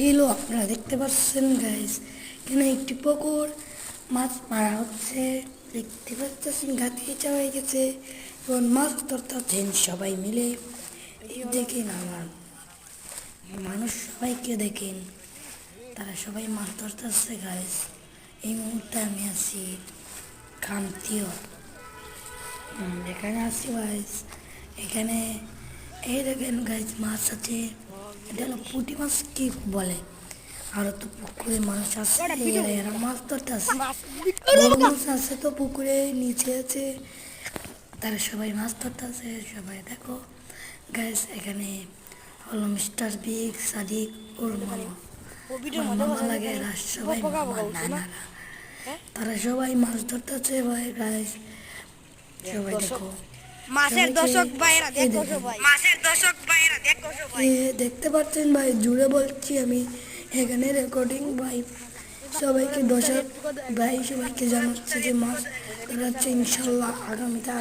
Hello, আপনারা দেখতে পাচ্ছেন গাইস, এখানে একটি পুকুর, মাছ মারা হচ্ছে। দেখতে পাচ্ছেন গাছে চাওয়া গেছে এবং মাছ ধরতেছেন সবাই মিলে। দেখেন আমার মানুষ সবাইকে দেখেন, তারা সবাই মাছ ধরতেছে গাইস। এই মুহূর্তে আমি আছি কান্তিও, এখানে আছি গাইস। এখানে এই দেখেন গাইস, মাছ আছে। এটা হলো পুঁটি মাছ কি বলে, আর তো পুকুরে মানুষ আছে, এরা মাছ ধরতে আছে। বড় মাছ আছে তো পুকুরে নিচে আছে, তারা সবাই মাছ ধরতে আছে। সবাই দেখো গাইস, এখানে হলো মিস্টার বিগ, সাদিক, ওর মামা, আমার মামা লাগে, এরা সবাই আমার নানারা, তারা সবাই মাছ ধরতে আছে ভাই গাইস। সবাই দেখো, মাছের দর্শক ভাইরা দেখো সবাই, মাছের দর্শক ভাইরা দেখো সবাই। দেখতে পাচ্ছেন ভাই, জুড়ে বলছি আমি, এখানে রেকর্ডিং ভাই। সবাইকে দর্শক ভাই, সবাইকে জানাচ্ছি যে মাছ ধরাচ্ছে ইনশাল্লাহ আগামীতে আরো